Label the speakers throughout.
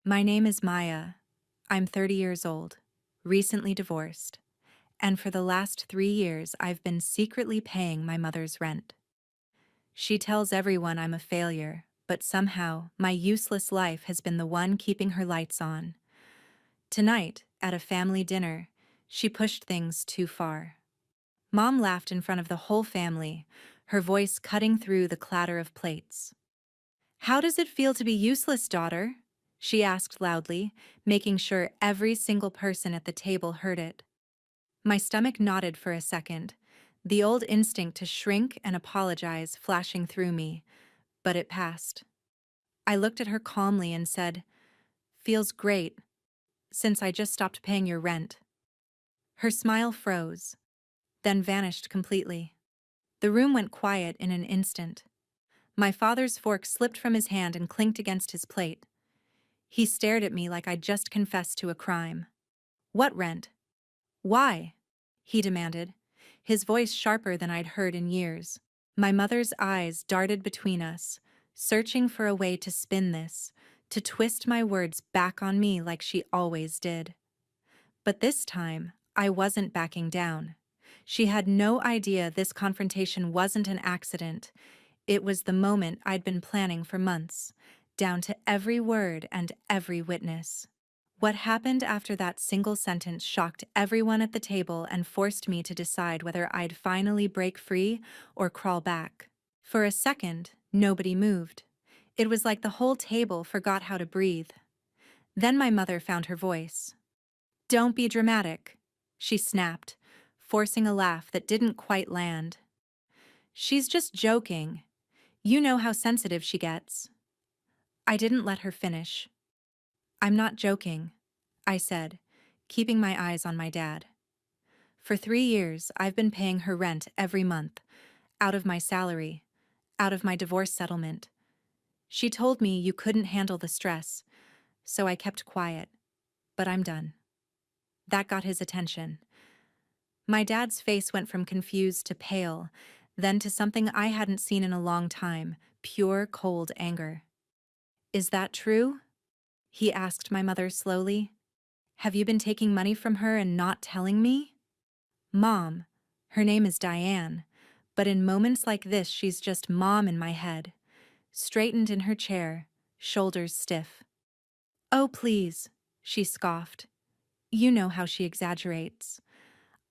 Speaker 1: My name is Maya. I'm 30 years old, recently divorced, and for the last 3 years I've been secretly paying my mother's rent. She tells everyone I'm a failure, but somehow my useless life has been the one keeping her lights on. Tonight, at a family dinner, she pushed things too far. Mom laughed in front of the whole family, her voice cutting through the clatter of plates. "How does it feel to be useless, daughter?" she asked loudly, making sure every single person at the table heard it. My stomach knotted for a second, the old instinct to shrink and apologize flashing through me, but it passed. I looked at her calmly and said, "Feels great, since I just stopped paying your rent." Her smile froze, then vanished completely. The room went quiet in an instant. My father's fork slipped from his hand and clinked against his plate. He stared at me like I'd just confessed to a crime. "What rent? Why?" he demanded, his voice sharper than I'd heard in years. My mother's eyes darted between us, searching for a way to spin this, to twist my words back on me like she always did. But this time, I wasn't backing down. She had no idea this confrontation wasn't an accident. It was the moment I'd been planning for months, down to every word and every witness. What happened after that single sentence shocked everyone at the table and forced me to decide whether I'd finally break free or crawl back. For a second, nobody moved. It was like the whole table forgot how to breathe. Then my mother found her voice. "Don't be dramatic," she snapped, forcing a laugh that didn't quite land. "She's just joking. You know how sensitive she gets." I didn't let her finish. "I'm not joking," I said, keeping my eyes on my dad. "For 3 years, I've been paying her rent every month, out of my salary, out of my divorce settlement. She told me you couldn't handle the stress, so I kept quiet, but I'm done." That got his attention. My dad's face went from confused to pale, then to something I hadn't seen in a long time, pure cold anger. "Is that true?" he asked my mother slowly. "Have you been taking money from her and not telling me?" Mom, her name is Diane, but in moments like this she's just Mom in my head, straightened in her chair, shoulders stiff. "Oh, please," she scoffed. "You know how she exaggerates.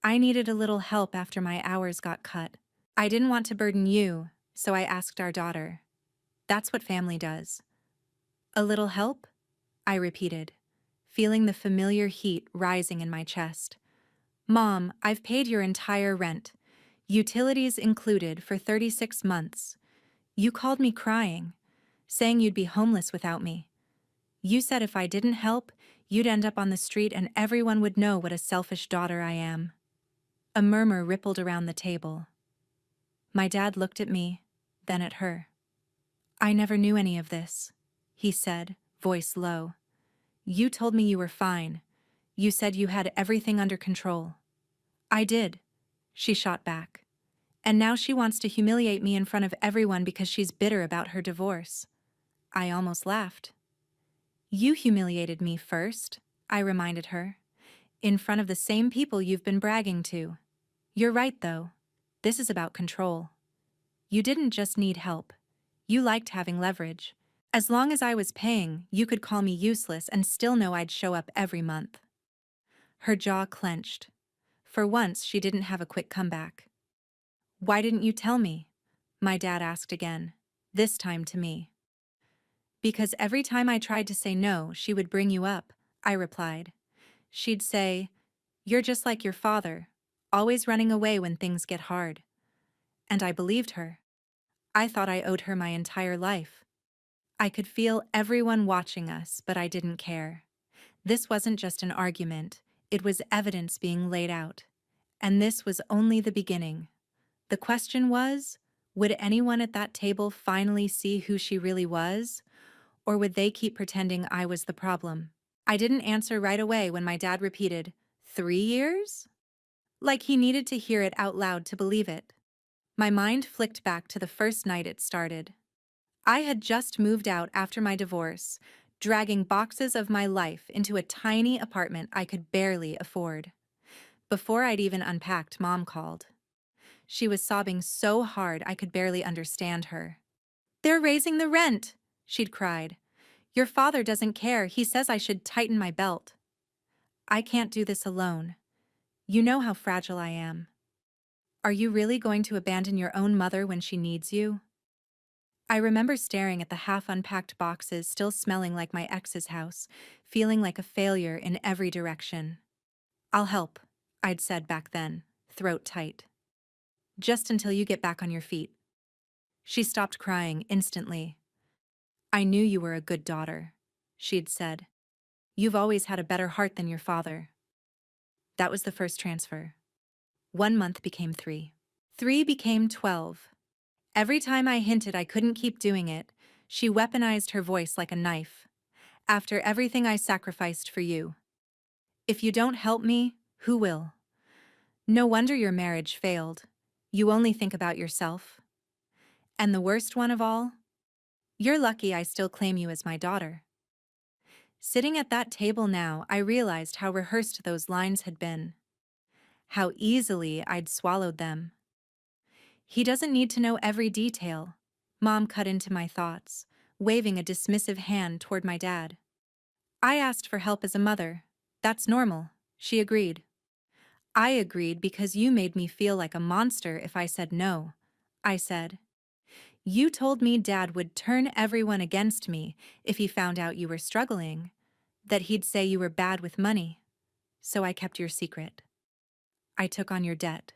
Speaker 1: I needed a little help after my hours got cut. I didn't want to burden you, so I asked our daughter. That's what family does." "A little help?" I repeated, feeling the familiar heat rising in my chest. "Mom, I've paid your entire rent, utilities included, for 36 months. You called me crying, saying you'd be homeless without me. You said if I didn't help, you'd end up on the street and everyone would know what a selfish daughter I am." A murmur rippled around the table. My dad looked at me, then at her. "I never knew any of this," he said, voice low. "You told me you were fine. You said you had everything under control." "I did," she shot back. "And now she wants to humiliate me in front of everyone because she's bitter about her divorce." I almost laughed. "You humiliated me first," I reminded her, "in front of the same people you've been bragging to. You're right, though. This is about control. You didn't just need help. You liked having leverage. As long as I was paying, you could call me useless and still know I'd show up every month." Her jaw clenched. For once, she didn't have a quick comeback. "Why didn't you tell me?" my dad asked again, this time to me. "Because every time I tried to say no, she would bring you up," I replied. "She'd say, 'You're just like your father, always running away when things get hard.' And I believed her. I thought I owed her my entire life." I could feel everyone watching us, but I didn't care. This wasn't just an argument, it was evidence being laid out. And this was only the beginning. The question was, would anyone at that table finally see who she really was? Or would they keep pretending I was the problem? I didn't answer right away when my dad repeated, 3 years? Like he needed to hear it out loud to believe it. My mind flicked back to the first night it started. I had just moved out after my divorce, dragging boxes of my life into a tiny apartment I could barely afford. Before I'd even unpacked, Mom called. She was sobbing so hard I could barely understand her. "They're raising the rent!" she'd cried. "Your father doesn't care. He says I should tighten my belt." "I can't do this alone. You know how fragile I am. Are you really going to abandon your own mother when she needs you?" I remember staring at the half-unpacked boxes still smelling like my ex's house, feeling like a failure in every direction. "I'll help," I'd said back then, throat tight. "Just until you get back on your feet." She stopped crying instantly. "I knew you were a good daughter," she'd said. "You've always had a better heart than your father." That was the first transfer. 1 month became 3. 3 became 12. Every time I hinted I couldn't keep doing it, she weaponized her voice like a knife. "After everything I sacrificed for you. If you don't help me, who will? No wonder your marriage failed. You only think about yourself. And the worst one of all? You're lucky I still claim you as my daughter." Sitting at that table now, I realized how rehearsed those lines had been. How easily I'd swallowed them. "He doesn't need to know every detail," Mom cut into my thoughts, waving a dismissive hand toward my dad. "I asked for help as a mother. That's normal," she agreed. "I agreed because you made me feel like a monster if I said no," I said. "You told me Dad would turn everyone against me if he found out you were struggling, that he'd say you were bad with money. So I kept your secret. I took on your debt,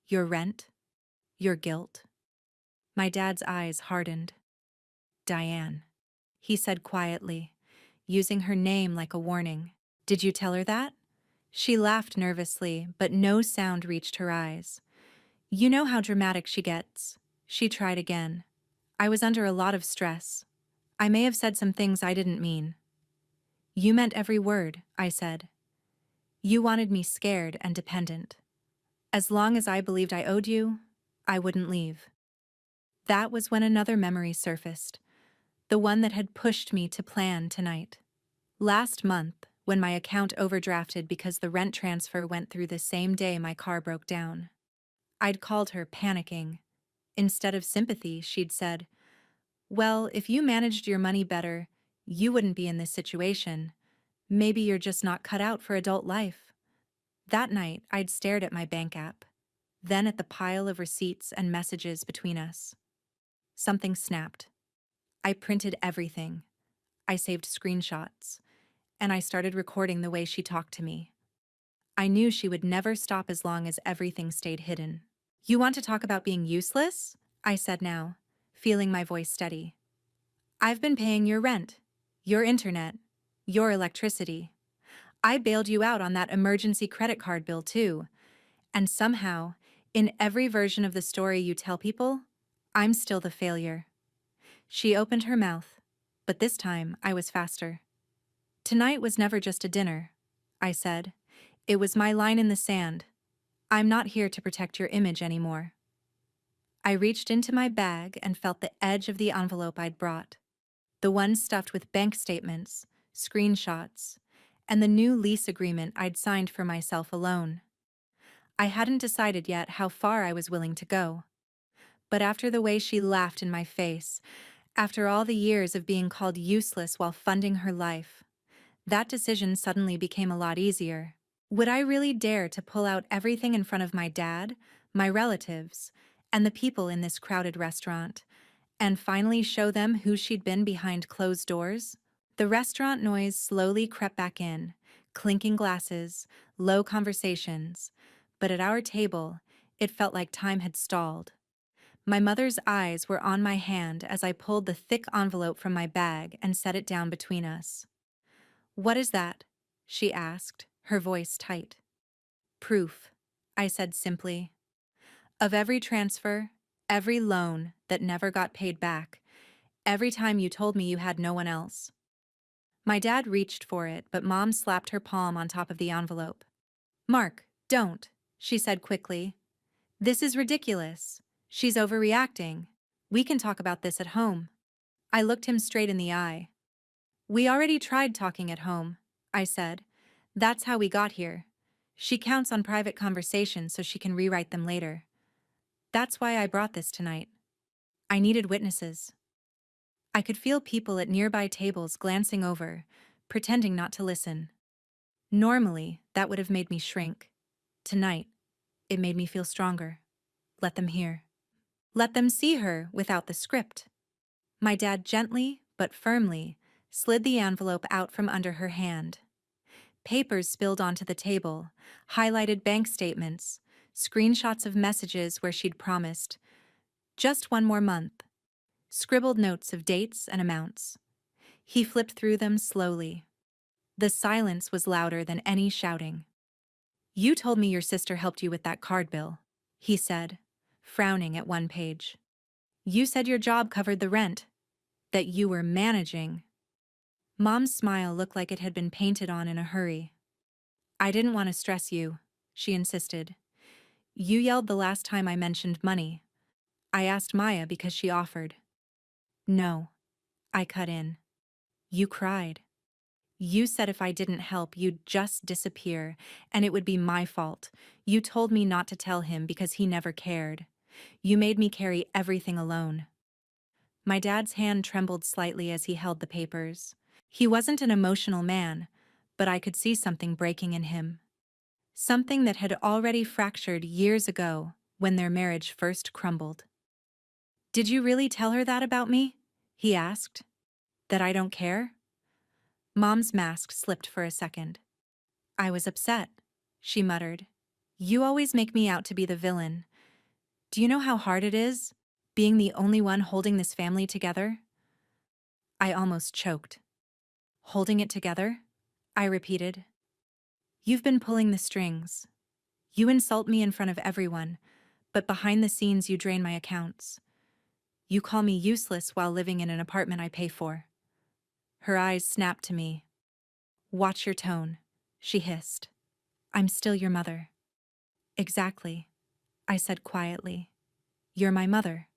Speaker 1: your rent, your guilt." My dad's eyes hardened. "Diane," he said quietly, using her name like a warning. "Did you tell her that?" She laughed nervously, but no sound reached her eyes. "You know how dramatic she gets." She tried again. "I was under a lot of stress. I may have said some things I didn't mean." "You meant every word," I said. "You wanted me scared and dependent. As long as I believed I owed you, I wouldn't leave." That was when another memory surfaced, the one that had pushed me to plan tonight. Last month, when my account overdrafted because the rent transfer went through the same day my car broke down. I'd called her panicking. Instead of sympathy, she'd said, "Well, if you managed your money better, you wouldn't be in this situation. Maybe you're just not cut out for adult life." That night, I'd stared at my bank app, then at the pile of receipts and messages between us. Something snapped. I printed everything. I saved screenshots, and I started recording the way she talked to me. I knew she would never stop as long as everything stayed hidden. "You want to talk about being useless?" I said now, feeling my voice steady. "I've been paying your rent, your internet, your electricity. I bailed you out on that emergency credit card bill too. And somehow, in every version of the story you tell people, I'm still the failure." She opened her mouth, but this time I was faster. "Tonight was never just a dinner," I said. "It was my line in the sand. I'm not here to protect your image anymore." I reached into my bag and felt the edge of the envelope I'd brought, the one stuffed with bank statements, screenshots, and the new lease agreement I'd signed for myself alone. I hadn't decided yet how far I was willing to go. But after the way she laughed in my face, after all the years of being called useless while funding her life, that decision suddenly became a lot easier. Would I really dare to pull out everything in front of my dad, my relatives, and the people in this crowded restaurant, and finally show them who she'd been behind closed doors? The restaurant noise slowly crept back in, clinking glasses, low conversations, but at our table, it felt like time had stalled. My mother's eyes were on my hand as I pulled the thick envelope from my bag and set it down between us. "What is that?" she asked, her voice tight. "Proof," I said simply. "Of every transfer, every loan that never got paid back, every time you told me you had no one else." My dad reached for it, but Mom slapped her palm on top of the envelope. "Mark, don't," she said quickly. "This is ridiculous. She's overreacting. We can talk about this at home." I looked him straight in the eye. We already tried talking at home, I said. That's how we got here. She counts on private conversations so she can rewrite them later. That's why I brought this tonight. I needed witnesses. I could feel people at nearby tables glancing over, pretending not to listen. Normally, that would have made me shrink. Tonight, it made me feel stronger. Let them hear. Let them see her without the script. My dad gently, but firmly, slid the envelope out from under her hand. Papers spilled onto the table, highlighted bank statements, screenshots of messages where she'd promised. Just one more month. Scribbled notes of dates and amounts. He flipped through them slowly. The silence was louder than any shouting. You told me your sister helped you with that card bill, he said, frowning at one page. You said your job covered the rent, that you were managing. Mom's smile looked like it had been painted on in a hurry. I didn't want to stress you, she insisted. You yelled the last time I mentioned money. I asked Maya because she offered. No, I cut in. You cried. You said if I didn't help, you'd just disappear, and it would be my fault. You told me not to tell him because he never cared. You made me carry everything alone. My dad's hand trembled slightly as he held the papers. He wasn't an emotional man, but I could see something breaking in him. Something that had already fractured years ago when their marriage first crumbled. Did you really tell her that about me? He asked. That I don't care? Mom's mask slipped for a second. I was upset, she muttered. You always make me out to be the villain. Do you know how hard it is, being the only one holding this family together? I almost choked. Holding it together? I repeated. You've been pulling the strings. You insult me in front of everyone, but behind the scenes you drain my accounts. You call me useless while living in an apartment I pay for. Her eyes snapped to me. Watch your tone, she hissed. I'm still your mother. Exactly, I said quietly. You're my mother.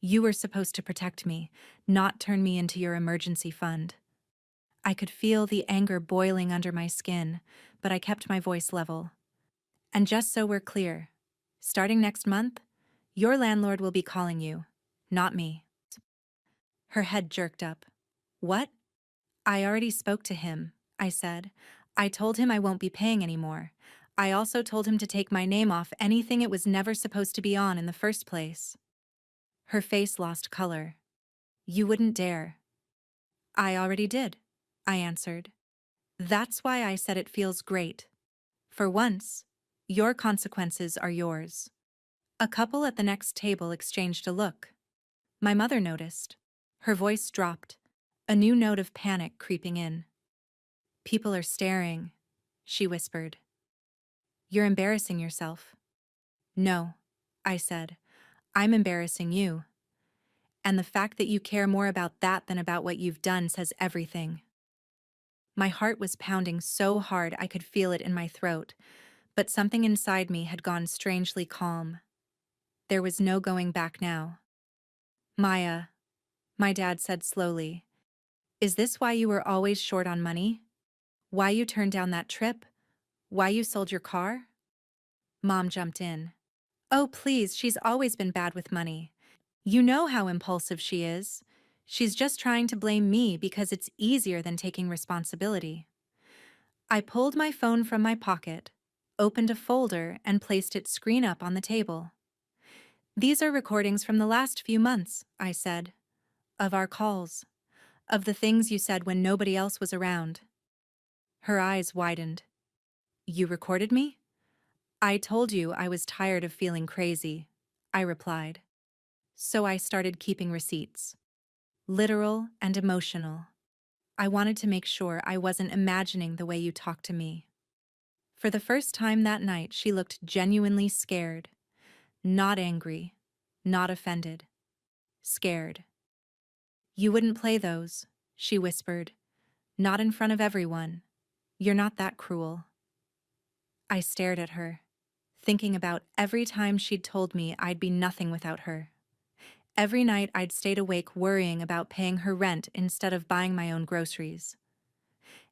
Speaker 1: You were supposed to protect me, not turn me into your emergency fund. I could feel the anger boiling under my skin, but I kept my voice level. And just so we're clear, starting next month, your landlord will be calling you, not me. Her head jerked up. What? I already spoke to him, I said. I told him I won't be paying anymore. I also told him to take my name off anything it was never supposed to be on in the first place. Her face lost color. You wouldn't dare. I already did, I answered. That's why I said it feels great. For once, your consequences are yours. A couple at the next table exchanged a look. My mother noticed. Her voice dropped, a new note of panic creeping in. People are staring, she whispered. You're embarrassing yourself. No, I said. I'm embarrassing you. And the fact that you care more about that than about what you've done says everything. My heart was pounding so hard I could feel it in my throat, but something inside me had gone strangely calm. There was no going back now. Maya, my dad said slowly, is this why you were always short on money? Why you turned down that trip? Why you sold your car? Mom jumped in. Oh, please, she's always been bad with money. You know how impulsive she is. She's just trying to blame me because it's easier than taking responsibility. I pulled my phone from my pocket, opened a folder, and placed its screen up on the table. These are recordings from the last few months, I said. Of our calls. Of the things you said when nobody else was around. Her eyes widened. You recorded me? I told you I was tired of feeling crazy, I replied. So I started keeping receipts. Literal and emotional. I wanted to make sure I wasn't imagining the way you talked to me. For the first time that night, she looked genuinely scared. Not angry. Not offended. Scared. You wouldn't play those, she whispered. Not in front of everyone. You're not that cruel. I stared at her, thinking about every time she'd told me I'd be nothing without her. Every night I'd stayed awake worrying about paying her rent instead of buying my own groceries.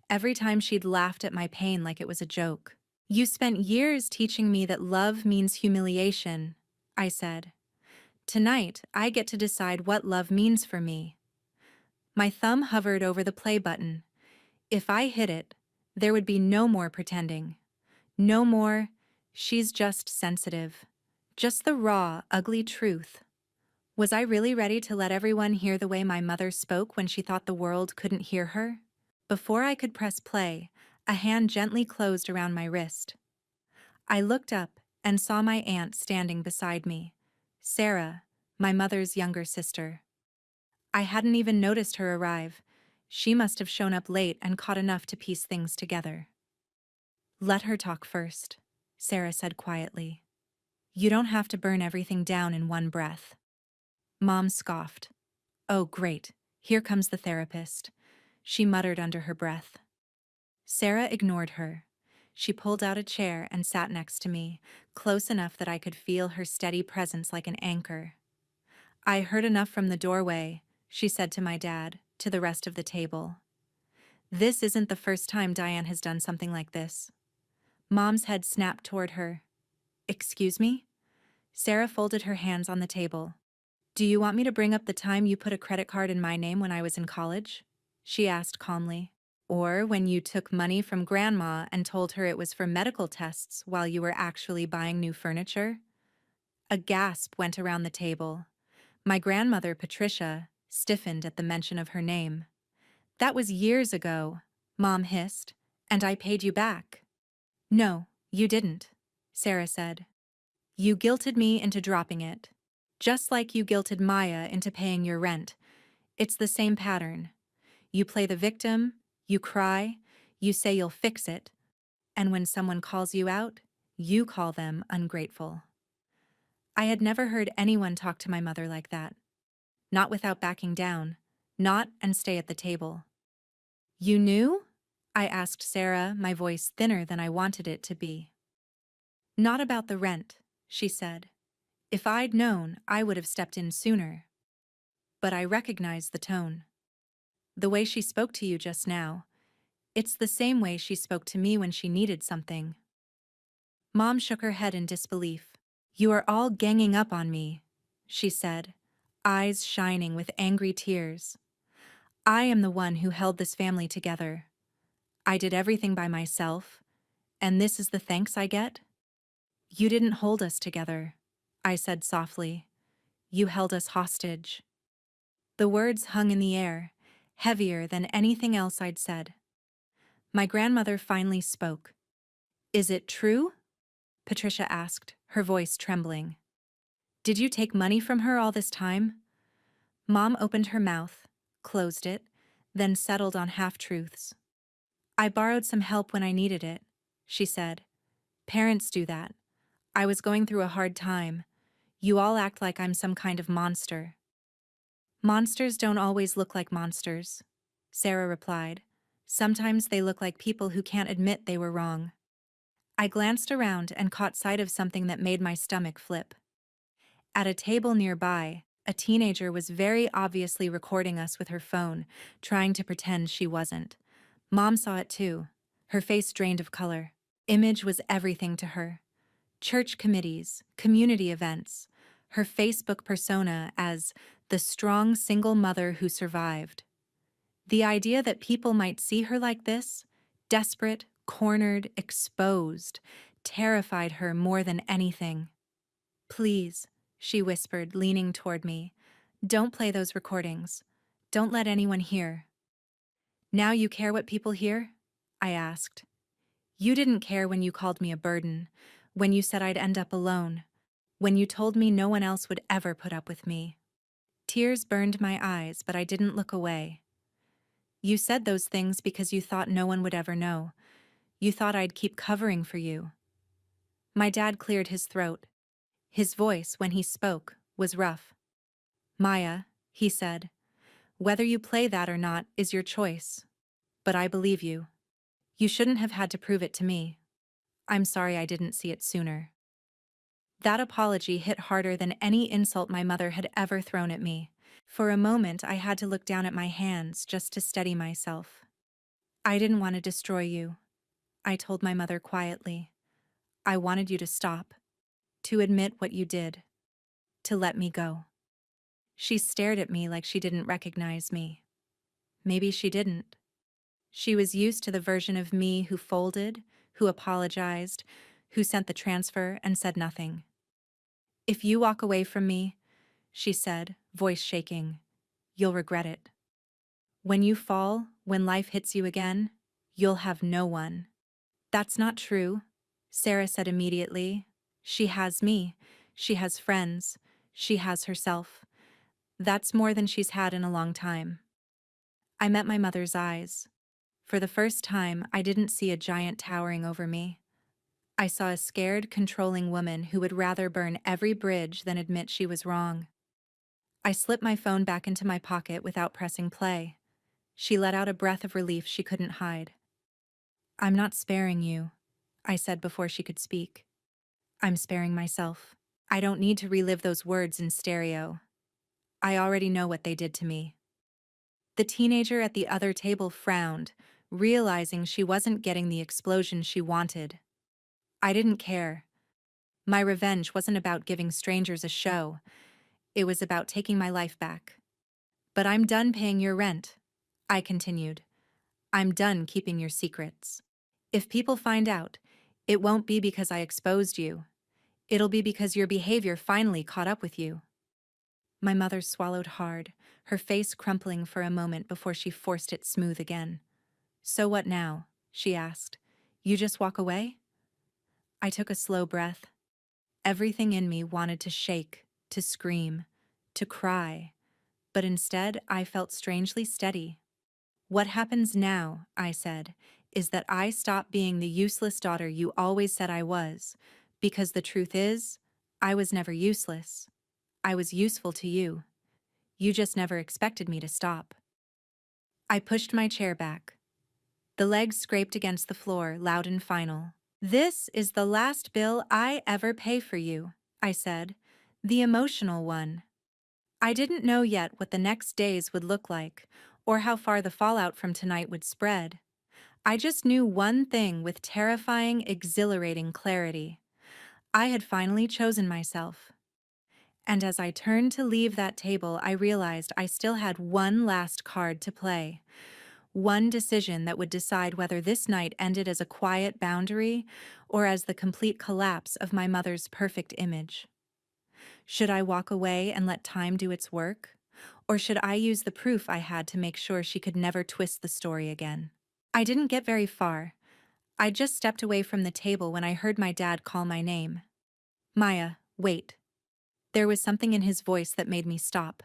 Speaker 1: Every time she'd laughed at my pain like it was a joke. "You spent years teaching me that love means humiliation," I said. "Tonight, I get to decide what love means for me." My thumb hovered over the play button. If I hit it, there would be no more pretending. No more, "She's just sensitive." Just the raw, ugly truth. Was I really ready to let everyone hear the way my mother spoke when she thought the world couldn't hear her? Before I could press play, a hand gently closed around my wrist. I looked up and saw my aunt standing beside me, Sarah, my mother's younger sister. I hadn't even noticed her arrive. She must have shown up late and caught enough to piece things together. "Let her talk first," Sarah said quietly. "You don't have to burn everything down in one breath." Mom scoffed. "Oh, great. Here comes the therapist," she muttered under her breath. Sarah ignored her. She pulled out a chair and sat next to me, close enough that I could feel her steady presence like an anchor. "I heard enough from the doorway," she said to my dad, to the rest of the table. "This isn't the first time Diane has done something like this." Mom's head snapped toward her. "Excuse me?" Sarah folded her hands on the table. "Do you want me to bring up the time you put a credit card in my name when I was in college?" she asked calmly. "Or when you took money from Grandma and told her it was for medical tests while you were actually buying new furniture?" A gasp went around the table. My grandmother, Patricia, stiffened at the mention of her name. "That was years ago," Mom hissed, "and I paid you back." "No, you didn't," Sarah said. "You guilted me into dropping it. Just like you guilted Maya into paying your rent. It's the same pattern. You play the victim, you cry, you say you'll fix it, and when someone calls you out, you call them ungrateful." I had never heard anyone talk to my mother like that. Not without backing down. Not and stay at the table. "You knew?" I asked Sarah, my voice thinner than I wanted it to be. "Not about the rent," she said. "If I'd known, I would have stepped in sooner." But I recognized the tone. The way she spoke to you just now. It's the same way she spoke to me when she needed something. Mom shook her head in disbelief. "You are all ganging up on me," she said, eyes shining with angry tears. "I am the one who held this family together. I did everything by myself, and this is the thanks I get?" "You didn't hold us together," I said softly. "You held us hostage." The words hung in the air, heavier than anything else I'd said. My grandmother finally spoke. "Is it true?" Patricia asked, her voice trembling. "Did you take money from her all this time?" Mom opened her mouth, closed it, then settled on half-truths. "I borrowed some help when I needed it," she said. "Parents do that. I was going through a hard time. You all act like I'm some kind of monster." "Monsters don't always look like monsters," Sarah replied. "Sometimes they look like people who can't admit they were wrong." I glanced around and caught sight of something that made my stomach flip. At a table nearby, a teenager was very obviously recording us with her phone, trying to pretend she wasn't. Mom saw it too, her face drained of color. Image was everything to her. Church committees, community events, her Facebook persona as the strong single mother who survived. The idea that people might see her like this, desperate, cornered, exposed, terrified her more than anything. "Please," she whispered, leaning toward me, "don't play those recordings. Don't let anyone hear." "Now you care what people hear?" I asked. "You didn't care when you called me a burden, when you said I'd end up alone, when you told me no one else would ever put up with me." Tears burned my eyes, but I didn't look away. "You said those things because you thought no one would ever know. You thought I'd keep covering for you." My dad cleared his throat. His voice, when he spoke, was rough. "Maya," he said, "whether you play that or not is your choice. But I believe you. You shouldn't have had to prove it to me. I'm sorry I didn't see it sooner." That apology hit harder than any insult my mother had ever thrown at me. For a moment, I had to look down at my hands just to steady myself. I didn't want to destroy you, I told my mother quietly. I wanted you to stop, to admit what you did, to let me go. She stared at me like she didn't recognize me. Maybe she didn't. She was used to the version of me who folded, who apologized, who sent the transfer and said nothing. If you walk away from me, she said, voice shaking, you'll regret it. When you fall, when life hits you again, you'll have no one. That's not true, Sarah said immediately. She has me. She has friends. She has herself. That's more than she's had in a long time. I met my mother's eyes. For the first time, I didn't see a giant towering over me. I saw a scared, controlling woman who would rather burn every bridge than admit she was wrong. I slipped my phone back into my pocket without pressing play. She let out a breath of relief she couldn't hide. I'm not sparing you, I said before she could speak. I'm sparing myself. I don't need to relive those words in stereo. I already know what they did to me. The teenager at the other table frowned, realizing she wasn't getting the explosion she wanted. I didn't care. My revenge wasn't about giving strangers a show. It was about taking my life back. But I'm done paying your rent, I continued. I'm done keeping your secrets. If people find out, it won't be because I exposed you. It'll be because your behavior finally caught up with you. My mother swallowed hard, her face crumpling for a moment before she forced it smooth again. So what now? She asked. You just walk away? I took a slow breath. Everything in me wanted to shake, to scream, to cry, but instead I felt strangely steady. What happens now, I said, is that I stop being the useless daughter you always said I was, because the truth is, I was never useless. I was useful to you. You just never expected me to stop. I pushed my chair back. The legs scraped against the floor, loud and final. This is the last bill I ever pay for you, I said, the emotional one. I didn't know yet what the next days would look like, or how far the fallout from tonight would spread. I just knew one thing with terrifying, exhilarating clarity. I had finally chosen myself. And as I turned to leave that table, I realized I still had one last card to play. One decision that would decide whether this night ended as a quiet boundary or as the complete collapse of my mother's perfect image. Should I walk away and let time do its work? Or should I use the proof I had to make sure she could never twist the story again? I didn't get very far. I just stepped away from the table when I heard my dad call my name. Maya, wait. There was something in his voice that made me stop.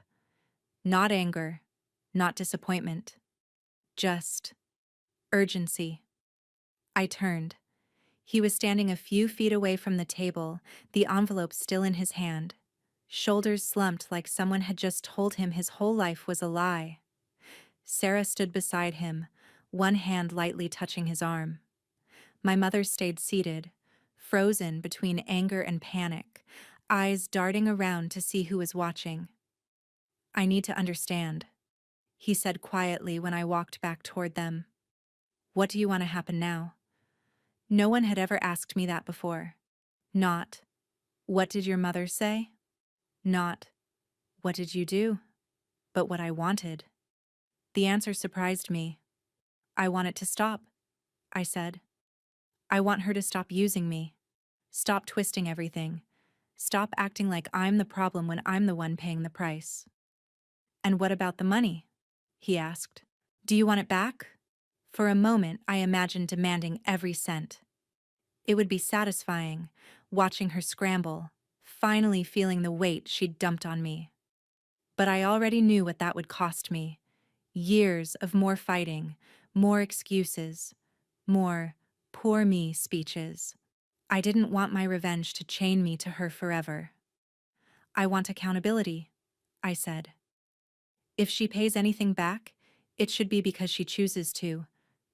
Speaker 1: Not anger, not disappointment. Just urgency. I turned. He was standing a few feet away from the table, the envelope still in his hand. Shoulders slumped like someone had just told him his whole life was a lie. Sarah stood beside him, one hand lightly touching his arm. My mother stayed seated, frozen between anger and panic, eyes darting around to see who was watching. I need to understand, he said quietly when I walked back toward them. What do you want to happen now? No one had ever asked me that before. Not, what did your mother say? Not, what did you do? But what I wanted. The answer surprised me. I want it to stop, I said. I want her to stop using me. Stop twisting everything. Stop acting like I'm the problem when I'm the one paying the price. And what about the money? He asked. Do you want it back? For a moment, I imagined demanding every cent. It would be satisfying, watching her scramble, finally feeling the weight she'd dumped on me. But I already knew what that would cost me. Years of more fighting, more excuses, more poor me speeches. I didn't want my revenge to chain me to her forever. I want accountability, I said. If she pays anything back, it should be because she chooses to,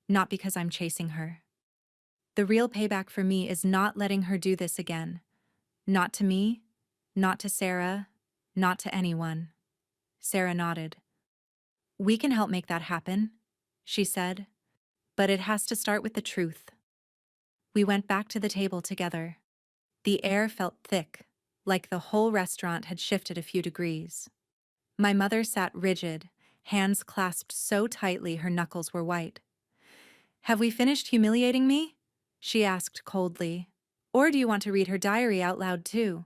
Speaker 1: not because I'm chasing her. The real payback for me is not letting her do this again, Not to me, not to Sarah, not to anyone. Sarah nodded. We can help make that happen, she said, but it has to start with the truth. We went back to the table together. The air felt thick, like the whole restaurant had shifted a few degrees. My mother sat rigid, hands clasped so tightly her knuckles were white. Have we finished humiliating me? She asked coldly. Or do you want to read her diary out loud too?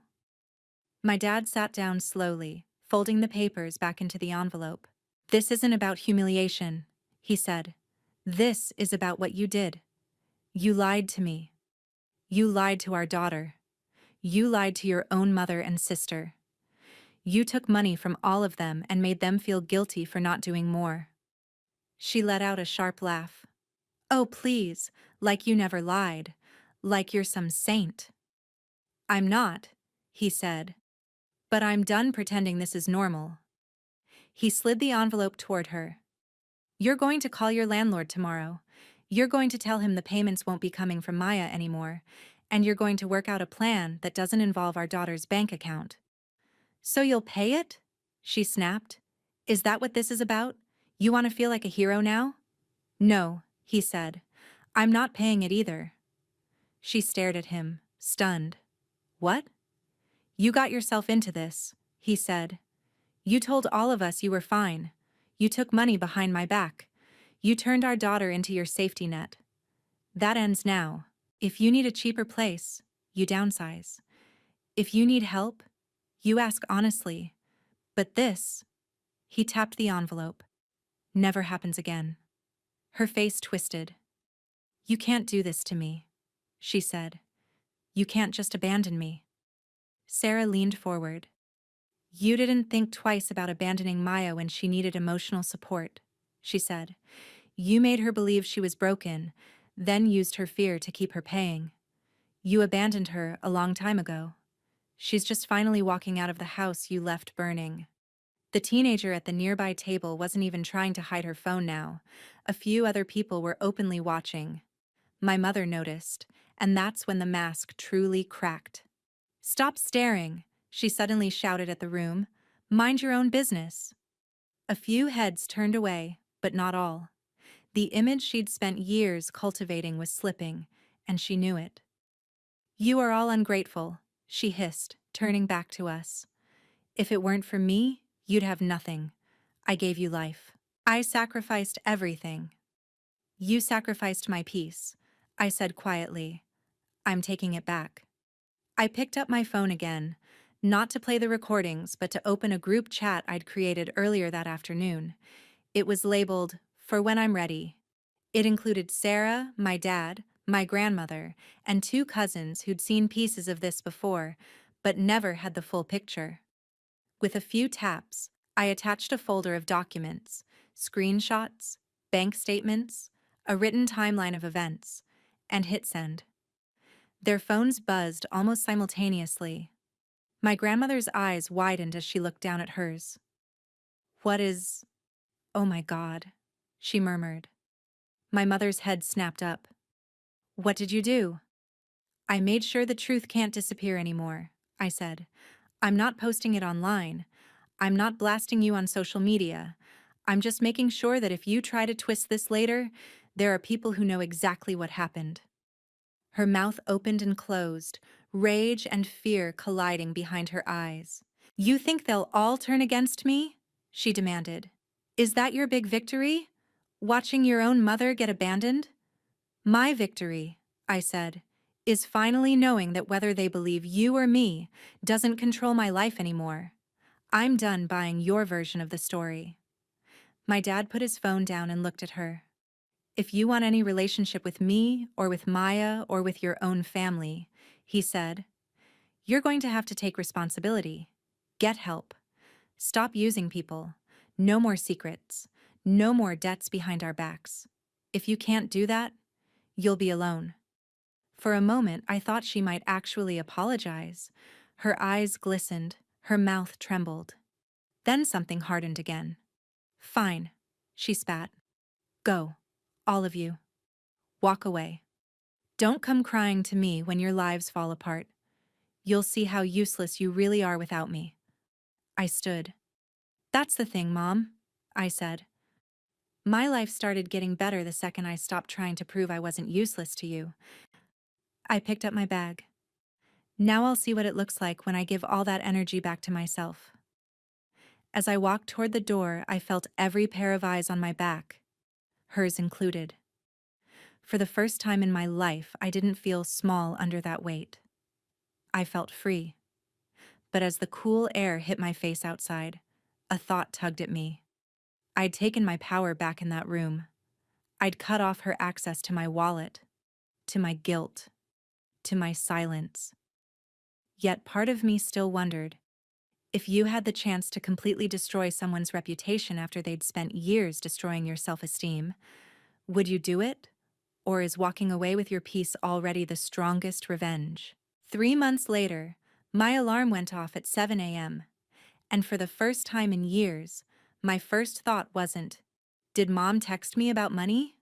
Speaker 1: My dad sat down slowly, folding the papers back into the envelope. This isn't about humiliation, he said. This is about what you did. You lied to me. You lied to our daughter. You lied to your own mother and sister. You took money from all of them and made them feel guilty for not doing more. She let out a sharp laugh. Oh, please, like you never lied. Like you're some saint. I'm not, he said. But I'm done pretending this is normal. He slid the envelope toward her. You're going to call your landlord tomorrow. You're going to tell him the payments won't be coming from Maya anymore, and you're going to work out a plan that doesn't involve our daughter's bank account. So you'll pay it? She snapped. Is that what this is about? You want to feel like a hero now? No, he said. I'm not paying it either. She stared at him, stunned. What? You got yourself into this, he said. You told all of us you were fine. You took money behind my back. You turned our daughter into your safety net. That ends now. If you need a cheaper place, you downsize. If you need help, you ask honestly. But this, he tapped the envelope, never happens again. Her face twisted. You can't do this to me, she said. You can't just abandon me. Sarah leaned forward. You didn't think twice about abandoning Maya when she needed emotional support, she said. You made her believe she was broken, then used her fear to keep her paying. You abandoned her a long time ago. She's just finally walking out of the house you left burning. The teenager at the nearby table wasn't even trying to hide her phone now. A few other people were openly watching. My mother noticed, and that's when the mask truly cracked. Stop staring, she suddenly shouted at the room. Mind your own business. A few heads turned away, but not all. The image she'd spent years cultivating was slipping, and she knew it. You are all ungrateful, she hissed, turning back to us. If it weren't for me, you'd have nothing. I gave you life. I sacrificed everything. You sacrificed my peace, I said quietly. I'm taking it back. I picked up my phone again, not to play the recordings, but to open a group chat I'd created earlier that afternoon. It was labeled, For When I'm Ready. It included Sarah, my dad, my grandmother, and two cousins who'd seen pieces of this before, but never had the full picture. With a few taps, I attached a folder of documents, screenshots, bank statements, a written timeline of events, and hit send. Their phones buzzed almost simultaneously. My grandmother's eyes widened as she looked down at hers. What is... Oh my God, she murmured. My mother's head snapped up. What did you do? I made sure the truth can't disappear anymore, I said. I'm not posting it online. I'm not blasting you on social media. I'm just making sure that if you try to twist this later, there are people who know exactly what happened. Her mouth opened and closed, rage and fear colliding behind her eyes. You think they'll all turn against me? She demanded. Is that your big victory? Watching your own mother get abandoned? My victory, I said, is finally knowing that whether they believe you or me doesn't control my life anymore. I'm done buying your version of the story. My dad put his phone down and looked at her. If you want any relationship with me or with Maya or with your own family, he said, you're going to have to take responsibility. Get help. Stop using people. No more secrets. No more debts behind our backs. If you can't do that, you'll be alone. For a moment, I thought she might actually apologize. Her eyes glistened, her mouth trembled. Then something hardened again. Fine, she spat. Go, all of you. Walk away. Don't come crying to me when your lives fall apart. You'll see how useless you really are without me. I stood. That's the thing, Mom, I said. My life started getting better the second I stopped trying to prove I wasn't useless to you. I picked up my bag. Now I'll see what it looks like when I give all that energy back to myself. As I walked toward the door, I felt every pair of eyes on my back, hers included. For the first time in my life, I didn't feel small under that weight. I felt free. But as the cool air hit my face outside, a thought tugged at me. I'd taken my power back in that room. I'd cut off her access to my wallet, to my guilt, to my silence. Yet part of me still wondered, if you had the chance to completely destroy someone's reputation after they'd spent years destroying your self-esteem, would you do it? Or is walking away with your peace already the strongest revenge? 3 months later, my alarm went off at 7 a.m., and for the first time in years, my first thought wasn't, did Mom text me about money?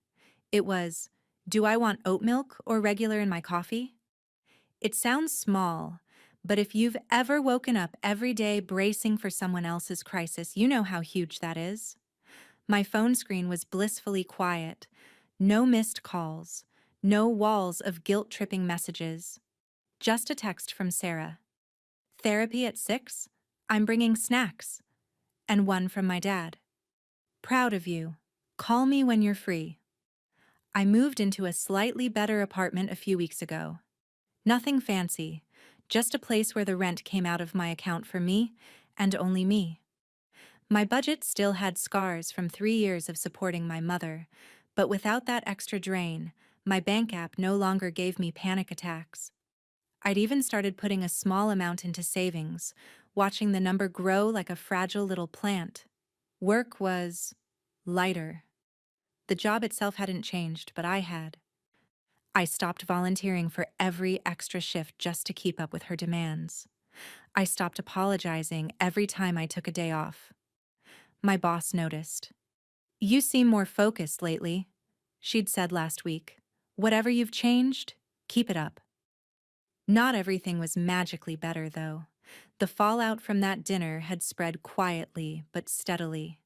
Speaker 1: It was, do I want oat milk or regular in my coffee? It sounds small, but if you've ever woken up every day bracing for someone else's crisis, you know how huge that is. My phone screen was blissfully quiet. No missed calls. No walls of guilt-tripping messages. Just a text from Sarah. Therapy at 6? I'm bringing snacks. And one from my dad. Proud of you. Call me when you're free. I moved into a slightly better apartment a few weeks ago. Nothing fancy, just a place where the rent came out of my account for me, and only me. My budget still had scars from 3 years of supporting my mother, but without that extra drain, my bank app no longer gave me panic attacks. I'd even started putting a small amount into savings, watching the number grow like a fragile little plant. Work was lighter. The job itself hadn't changed, but I had. I stopped volunteering for every extra shift just to keep up with her demands. I stopped apologizing every time I took a day off. My boss noticed. You seem more focused lately, she'd said last week. Whatever you've changed, keep it up. Not everything was magically better, though. The fallout from that dinner had spread quietly but steadily.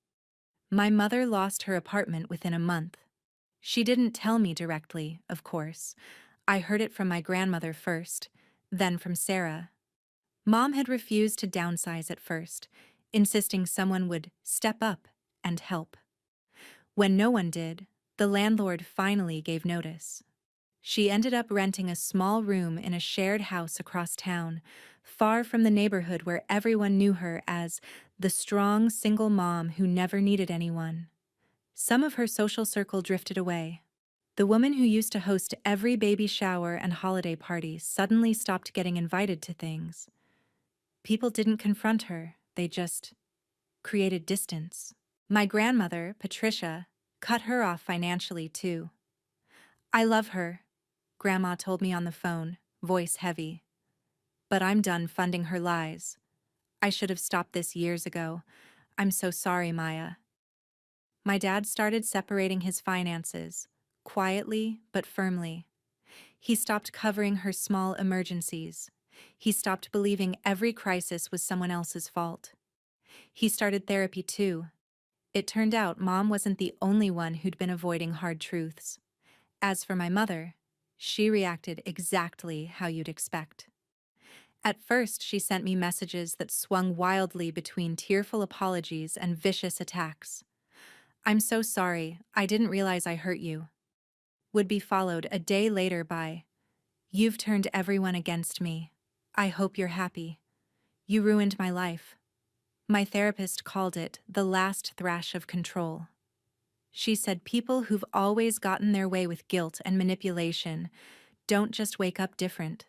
Speaker 1: My mother lost her apartment within a month. She didn't tell me directly, of course. I heard it from my grandmother first, then from Sarah. Mom had refused to downsize at first, insisting someone would step up and help. When no one did, the landlord finally gave notice. She ended up renting a small room in a shared house across town, far from the neighborhood where everyone knew her as the strong single mom who never needed anyone. Some of her social circle drifted away. The woman who used to host every baby shower and holiday party suddenly stopped getting invited to things. People didn't confront her, they just created distance. My grandmother, Patricia, cut her off financially too. I love her, Grandma told me on the phone, voice heavy. But I'm done funding her lies. I should have stopped this years ago. I'm so sorry, Maya. My dad started separating his finances, quietly but firmly. He stopped covering her small emergencies. He stopped believing every crisis was someone else's fault. He started therapy too. It turned out Mom wasn't the only one who'd been avoiding hard truths. As for my mother, she reacted exactly how you'd expect. At first, she sent me messages that swung wildly between tearful apologies and vicious attacks. I'm so sorry, I didn't realize I hurt you. Would be followed a day later by, you've turned everyone against me. I hope you're happy. You ruined my life. My therapist called it the last thrash of control. She said people who've always gotten their way with guilt and manipulation don't just wake up different.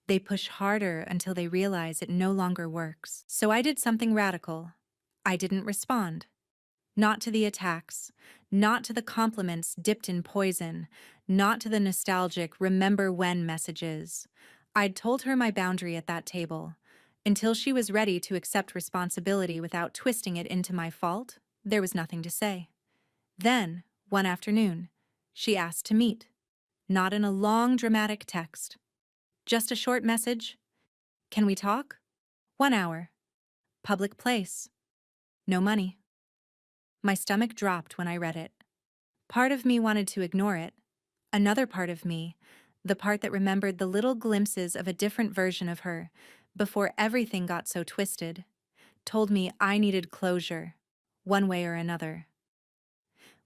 Speaker 1: They push harder until they realize it no longer works. So I did something radical. I didn't respond. Not to the attacks, not to the compliments dipped in poison, not to the nostalgic remember when messages. I'd told her my boundary at that table. Until she was ready to accept responsibility without twisting it into my fault, there was nothing to say. Then, one afternoon, she asked to meet. Not in a long, dramatic text. Just a short message. Can we talk? 1 hour. Public place. No money. My stomach dropped when I read it. Part of me wanted to ignore it. Another part of me, the part that remembered the little glimpses of a different version of her before everything got so twisted, told me I needed closure, one way or another.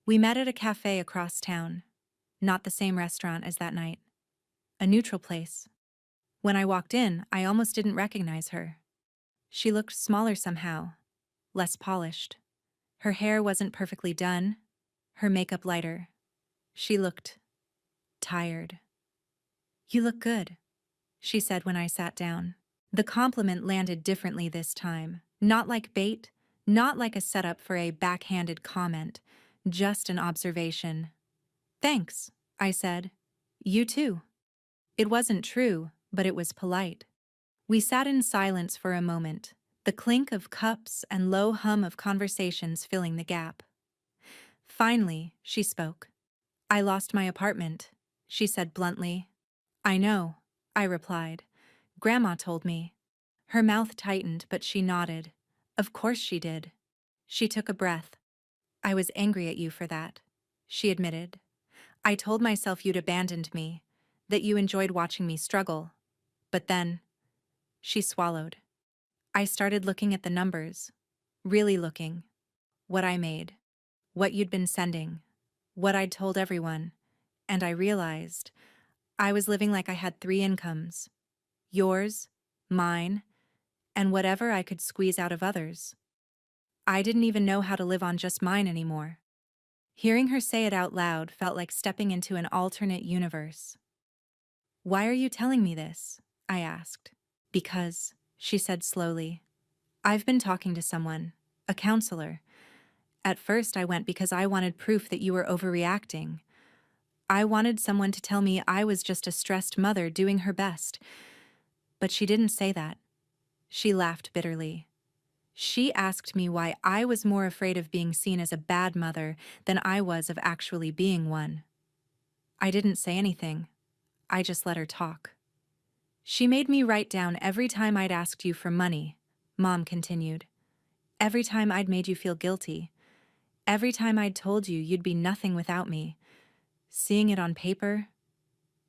Speaker 1: We met at a cafe across town, not the same restaurant as that night. A neutral place. When I walked in, I almost didn't recognize her. She looked smaller somehow, less polished. Her hair wasn't perfectly done, her makeup lighter. She looked tired. "You look good," she said when I sat down. The compliment landed differently this time. Not like bait, not like a setup for a backhanded comment, just an observation. "Thanks," I said. "You too." It wasn't true, but it was polite. We sat in silence for a moment, the clink of cups and low hum of conversations filling the gap. Finally, she spoke. "I lost my apartment," she said bluntly. "I know," I replied. "Grandma told me." Her mouth tightened, but she nodded. "Of course she did." She took a breath. "I was angry at you for that," she admitted. "I told myself you'd abandoned me, that you enjoyed watching me struggle. But then," she swallowed. "I started looking at the numbers. Really looking. What I made. What you'd been sending. What I'd told everyone. And I realized I was living like I had 3 incomes. Yours, mine, and whatever I could squeeze out of others. I didn't even know how to live on just mine anymore." Hearing her say it out loud felt like stepping into an alternate universe. "Why are you telling me this?" I asked. "Because," she said slowly, "I've been talking to someone, a counselor. At first I went because I wanted proof that you were overreacting. I wanted someone to tell me I was just a stressed mother doing her best. But she didn't say that." She laughed bitterly. "She asked me why I was more afraid of being seen as a bad mother than I was of actually being one." I didn't say anything. I just let her talk. "She made me write down every time I'd asked you for money," Mom continued. "Every time I'd made you feel guilty. Every time I'd told you you'd be nothing without me. Seeing it on paper."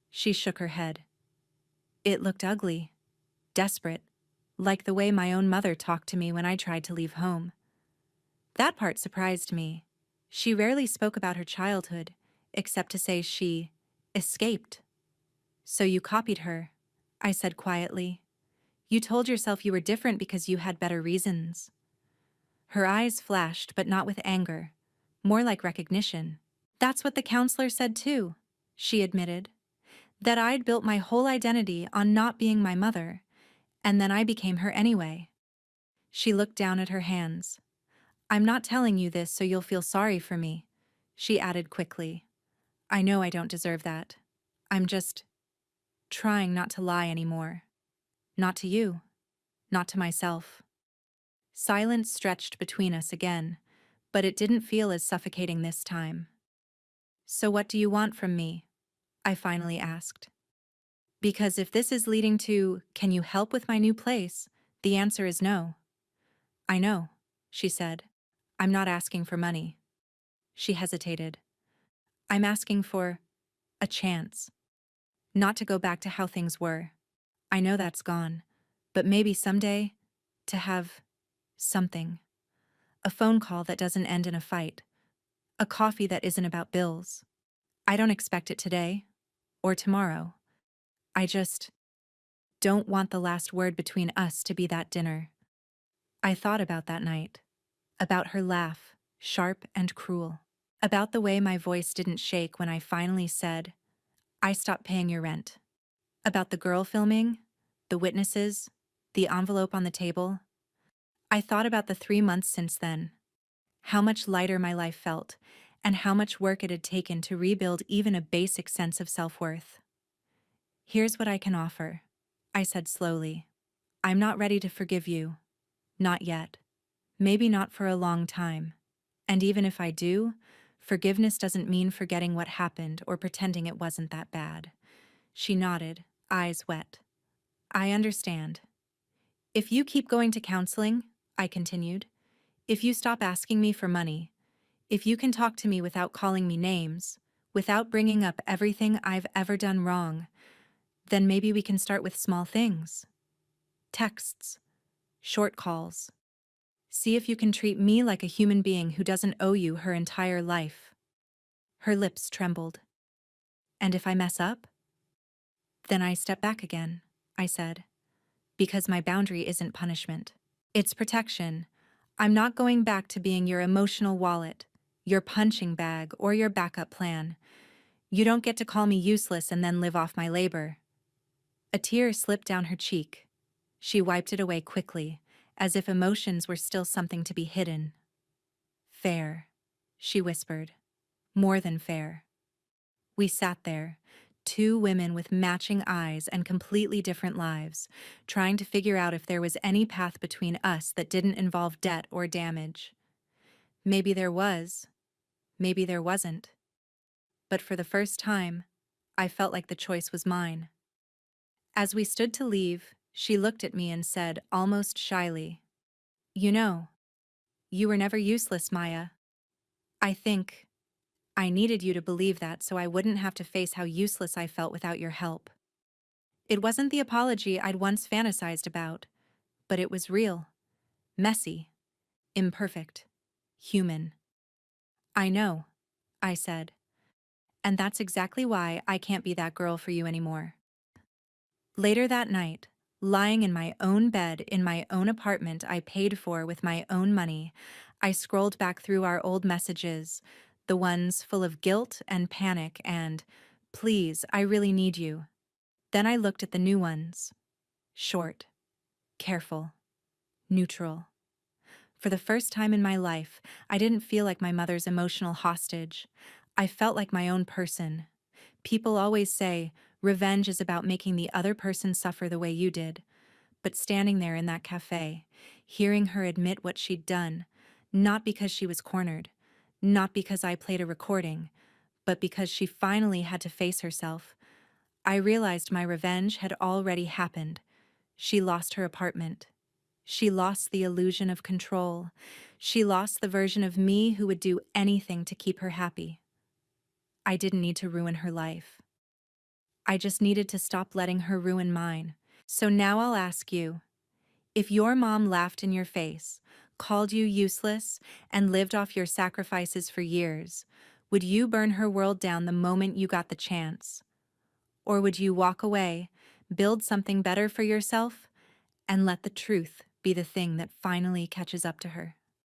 Speaker 1: She shook her head. "It looked ugly. Desperate. Like the way my own mother talked to me when I tried to leave home." That part surprised me. She rarely spoke about her childhood, except to say she escaped. "So you copied her," I said quietly. "You told yourself you were different because you had better reasons." Her eyes flashed, but not with anger, more like recognition. "That's what the counselor said too," she admitted. "That I'd built my whole identity on not being my mother, and then I became her anyway." She looked down at her hands. "I'm not telling you this so you'll feel sorry for me," she added quickly. "I know I don't deserve that. I'm just trying not to lie anymore. Not to you. Not to myself." Silence stretched between us again, but it didn't feel as suffocating this time. "So what do you want from me?" I finally asked. Because if this is leading to, "Can you help with my new place?" the answer is no. "I know," she said. "I'm not asking for money." She hesitated. "I'm asking for a chance. Not to go back to how things were. I know that's gone. But maybe someday, to have something. A phone call that doesn't end in a fight. A coffee that isn't about bills. I don't expect it today or tomorrow. I just don't want the last word between us to be that dinner." I thought about that night. About her laugh, sharp and cruel. About the way my voice didn't shake when I finally said, "I stopped paying your rent." About the girl filming, the witnesses, the envelope on the table. I thought about the 3 months since then. How much lighter my life felt, and how much work it had taken to rebuild even a basic sense of self-worth. "Here's what I can offer," I said slowly. "I'm not ready to forgive you. Not yet. Maybe not for a long time. And even if I do, forgiveness doesn't mean forgetting what happened or pretending it wasn't that bad." She nodded, eyes wet. "I understand." If you keep going to counseling, I continued, if you stop asking me for money, if you can talk to me without calling me names, without bringing up everything I've ever done wrong, then maybe we can start with small things. Texts, short calls. See if you can treat me like a human being who doesn't owe you her entire life. Her lips trembled. And if I mess up? Then I step back again, I said, because my boundary isn't punishment. It's protection. I'm not going back to being your emotional wallet, your punching bag, or your backup plan. You don't get to call me useless and then live off my labor. A tear slipped down her cheek. She wiped it away quickly, as if emotions were still something to be hidden. Fair, she whispered. More than fair. We sat there, two women with matching eyes and completely different lives, trying to figure out if there was any path between us that didn't involve debt or damage. Maybe there was, maybe there wasn't. But for the first time, I felt like the choice was mine. As we stood to leave, she looked at me and said, almost shyly, "You know, you were never useless, Maya. I think I needed you to believe that so I wouldn't have to face how useless I felt without your help." It wasn't the apology I'd once fantasized about, but it was real, messy, imperfect, human. "I know," I said, "and that's exactly why I can't be that girl for you anymore." Later that night, lying in my own bed in my own apartment I paid for with my own money, I scrolled back through our old messages, the ones full of guilt and panic and, "Please, I really need you." Then I looked at the new ones. Short, careful, neutral. For the first time in my life, I didn't feel like my mother's emotional hostage. I felt like my own person. People always say, revenge is about making the other person suffer the way you did. But standing there in that cafe, hearing her admit what she'd done, not because she was cornered, not because I played a recording, but because she finally had to face herself, I realized my revenge had already happened. She lost her apartment. She lost the illusion of control. She lost the version of me who would do anything to keep her happy. I didn't need to ruin her life. I just needed to stop letting her ruin mine. So now I'll ask you, if your mom laughed in your face, called you useless, and lived off your sacrifices for years, would you burn her world down the moment you got the chance? Or would you walk away, build something better for yourself, and let the truth be the thing that finally catches up to her?